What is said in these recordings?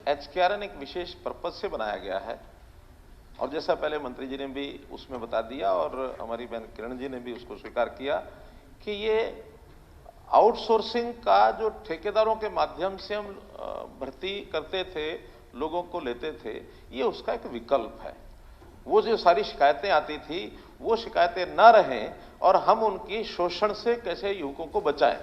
एचकेआरएन एक विशेष पर्पज से बनाया गया है और जैसा पहले मंत्री जी ने भी उसमें बता दिया और हमारी बहन किरण जी ने भी उसको स्वीकार किया कि ये आउटसोर्सिंग का जो ठेकेदारों के माध्यम से हम भर्ती करते थे, लोगों को लेते थे, ये उसका एक विकल्प है। वो जो सारी शिकायतें आती थी वो शिकायतें ना रहें और हम उनकी शोषण से कैसे युवकों को बचाएं,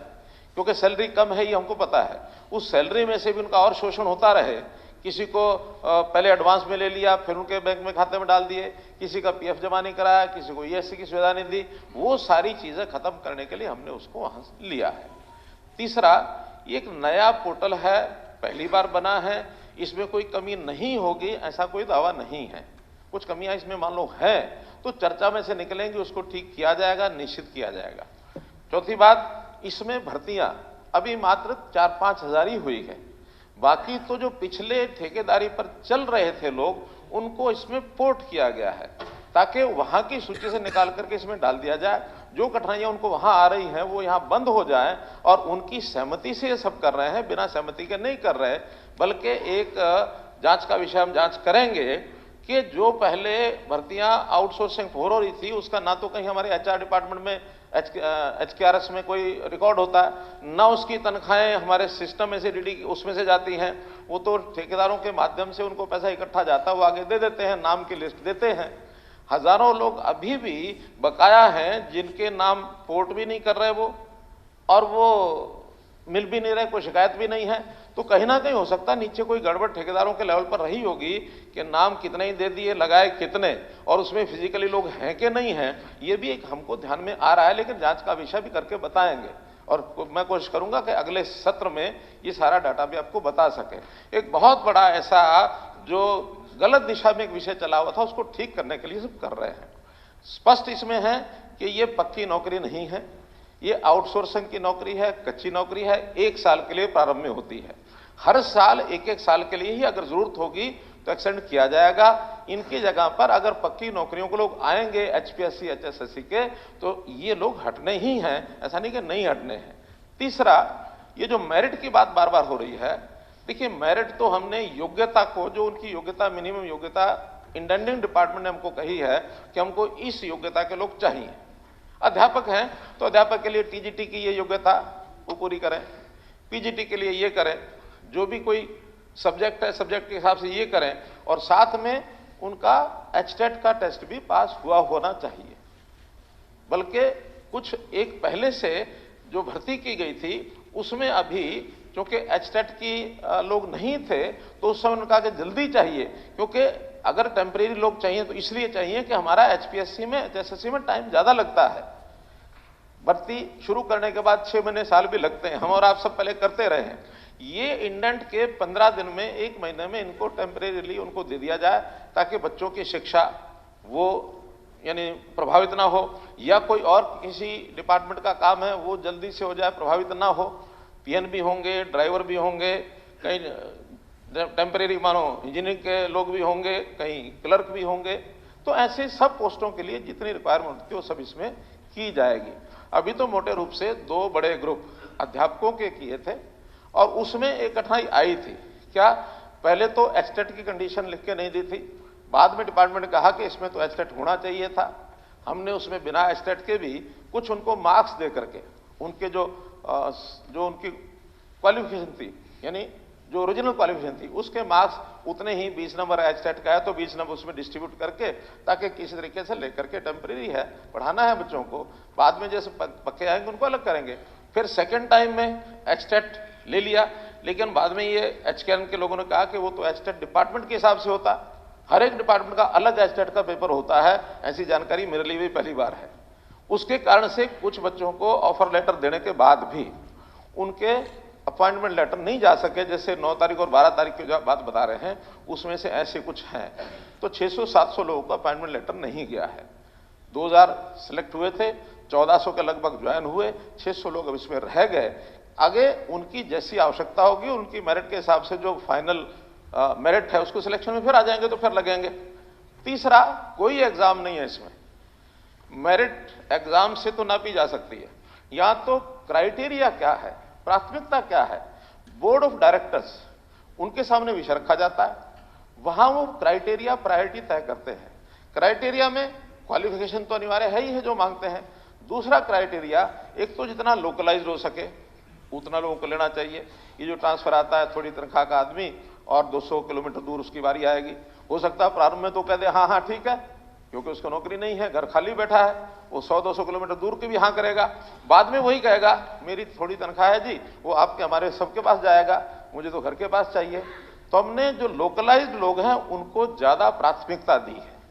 क्योंकि सैलरी कम है ये हमको पता है, उस सैलरी में से भी उनका और शोषण होता रहे। किसी को पहले एडवांस में ले लिया, फिर उनके बैंक में खाते में डाल दिए, किसी का पीएफ जमा नहीं कराया, किसी को ईएससी की सुविधा नहीं दी, वो सारी चीजें खत्म करने के लिए हमने उसको वहां से लिया है। तीसरा, ये एक नया पोर्टल है, पहली बार बना है, इसमें कोई कमी नहीं होगी ऐसा कोई दावा नहीं है। कुछ कमियां इसमें मान लो है तो चर्चा में से निकलेंगी, उसको ठीक किया जाएगा, निश्चित किया जाएगा। चौथी बात, इसमें भर्तियां अभी मात्र 4-5 हजार ही हुई है, बाकी तो जो पिछले ठेकेदारी पर चल रहे थे लोग उनको इसमें पोर्ट किया गया है ताकि वहां की सूची से निकाल करके इसमें डाल दिया जाए। जो कठिनाइयां उनको वहां आ रही हैं वो यहां बंद हो जाए और उनकी सहमति से ये सब कर रहे हैं, बिना सहमति के नहीं कर रहे। बल्कि एक जांच का विषय हम जांच करेंगे कि जो पहले भर्तियां आउटसोर्सिंग हो रही थी उसका ना तो कहीं हमारे एचआर डिपार्टमेंट में एचकेआरएस में कोई रिकॉर्ड होता है, ना उसकी तनख्वाहें हमारे सिस्टम में से डीडी उसमें से जाती हैं, वो तो ठेकेदारों के माध्यम से उनको पैसा इकट्ठा जाता है, वो आगे दे देते हैं, नाम की लिस्ट देते हैं। हजारों लोग अभी भी बकाया हैं जिनके नाम पोर्ट भी नहीं कर रहे वो, और वो मिल भी नहीं रहे, कोई शिकायत भी नहीं है। तो कहीं ना कहीं हो सकता है नीचे कोई गड़बड़ ठेकेदारों के लेवल पर रही होगी कि नाम कितने ही दे दिए, लगाए कितने, और उसमें फिजिकली लोग हैं कि नहीं हैं, ये भी एक हमको ध्यान में आ रहा है, लेकिन जांच का विषय भी करके बताएंगे। और मैं कोशिश करूंगा कि अगले सत्र में ये सारा डाटा भी आपको बता सके। एक बहुत बड़ा ऐसा जो गलत दिशा में एक विषय चला हुआ था उसको ठीक करने के लिए सब कर रहे हैं। स्पष्ट इसमें है कि ये पक्की नौकरी नहीं है, ये आउटसोर्सिंग की नौकरी है, कच्ची नौकरी है, 1 साल के लिए प्रारंभ में होती है। हर साल 1-1 साल के लिए ही अगर जरूरत होगी तो एक्सटेंड किया जाएगा। इनकी जगह पर अगर पक्की नौकरियों को लोग आएंगे एचपीएससी एचएसएससी के, तो ये लोग हटने ही हैं, ऐसा नहीं कि नहीं हटने हैं। तीसरा, ये जो मेरिट की बात बार बार हो रही है, देखिए मेरिट तो हमने योग्यता को, जो उनकी योग्यता मिनिमम योग्यता इंटेंडिंग डिपार्टमेंट ने हमको कही है कि हमको इस योग्यता के लोग चाहिए। अध्यापक हैं तो अध्यापक के लिए टीजीटी की ये योग्यता वो पूरी करें, पीजीटी के लिए ये करें, जो भी कोई सब्जेक्ट है सब्जेक्ट के हिसाब से ये करें, और साथ में उनका एचटेट का टेस्ट भी पास हुआ होना चाहिए। बल्कि कुछ एक पहले से जो भर्ती की गई थी उसमें अभी क्योंकि एचटेट की लोग नहीं थे तो उस समय उनका कि जल्दी चाहिए, क्योंकि अगर टेम्परेरी लोग चाहिए तो इसलिए चाहिए कि हमारा एचपीएससी में एचएसएससी में टाइम ज्यादा लगता है। भर्ती शुरू करने के बाद 6 महीने साल भी लगते हैं, हम और आप सब पहले करते रहे हैं। ये इंडेंट के 15 दिन में 1 महीने में इनको टेम्परेरीली उनको दे दिया जाए ताकि बच्चों की शिक्षा वो यानी प्रभावित ना हो, या कोई और किसी डिपार्टमेंट का काम है वो जल्दी से हो जाए, प्रभावित ना हो। पीएन भी होंगे, ड्राइवर भी होंगे, कहीं टेम्परेरी मानो इंजीनियरिंग के लोग भी होंगे, कहीं क्लर्क भी होंगे। तो ऐसे सब पोस्टों के लिए जितनी रिक्वायरमेंट थी वो सब इसमें की जाएगी। अभी तो मोटे रूप से 2 बड़े ग्रुप अध्यापकों के किए थे और उसमें एक कठिनाई आई थी। क्या, पहले तो एचटेट की कंडीशन लिख के नहीं दी थी, बाद में डिपार्टमेंट ने कहा कि इसमें तो एचटेट होना चाहिए था। हमने उसमें बिना एचटेट के भी कुछ उनको मार्क्स दे करके उनके जो उनकी क्वालिफिकेशन थी, यानी जो ओरिजिनल क्वालिफिकेशन थी उसके मार्क्स उतने ही 20 नंबर एचटेट का है तो 20 नंबर उसमें डिस्ट्रीब्यूट करके, ताकि किसी तरीके से लेकर के टेम्परेरी है पढ़ाना है बच्चों को, बाद में जैसे पक्के आएंगे उनको अलग करेंगे। फिर सेकेंड टाइम में एचटेट ले लिया, लेकिन बाद में ये एचकेएन के लोगों ने कहा कि वो तो एचटेट डिपार्टमेंट के हिसाब से होता, हर एक डिपार्टमेंट का अलग एचटेट का पेपर होता है, ऐसी जानकारी मेरे लिए भी पहली बार है। उसके कारण से कुछ बच्चों को ऑफर लेटर देने के बाद भी उनके अपॉइंटमेंट लेटर नहीं जा सके, जैसे 9 तारीख और 12 तारीख की जो बात बता रहे हैं उसमें से ऐसे कुछ हैं। तो 600-700 लोगों का अपॉइंटमेंट लेटर नहीं गया है। 2000 सिलेक्ट हुए थे, 1400 के लगभग ज्वाइन हुए, 600 लोग अब इसमें रह गए। आगे उनकी जैसी आवश्यकता होगी उनकी मेरिट के हिसाब से जो फाइनल मेरिट है उसको सिलेक्शन में फिर आ जाएंगे तो फिर लगेंगे। तीसरा, कोई एग्जाम नहीं है इसमें, मेरिट एग्जाम से तो नापी जा सकती है। यहां तो क्राइटेरिया क्या है, प्राथमिकता क्या है, बोर्ड ऑफ डायरेक्टर्स उनके सामने विषय रखा जाता है। वहां वो क्राइटेरिया प्रायोरिटी तय करते हैं। क्राइटेरिया में क्वालिफिकेशन तो अनिवार्य है ही है जो मांगते हैं। दूसरा क्राइटेरिया, एक तो जितना लोकलाइज्ड हो सके उतना लोगों को लेना चाहिए। ये जो ट्रांसफर आता है थोड़ी तनख्वाह का आदमी और 200 किलोमीटर दूर उसकी बारी आएगी, हो सकता है प्रारंभ में तो कह दे हाँ हाँ ठीक है, क्योंकि उसको नौकरी नहीं है, घर खाली बैठा है, वो 100-200 किलोमीटर दूर के भी हाँ करेगा। बाद में वही कहेगा मेरी थोड़ी तनख्वाह है जी, वो आपके हमारे सबके पास जाएगा, मुझे तो घर के पास चाहिए। तो हमने जो लोकलाइज्ड लोग हैं उनको ज्यादा प्राथमिकता दी है।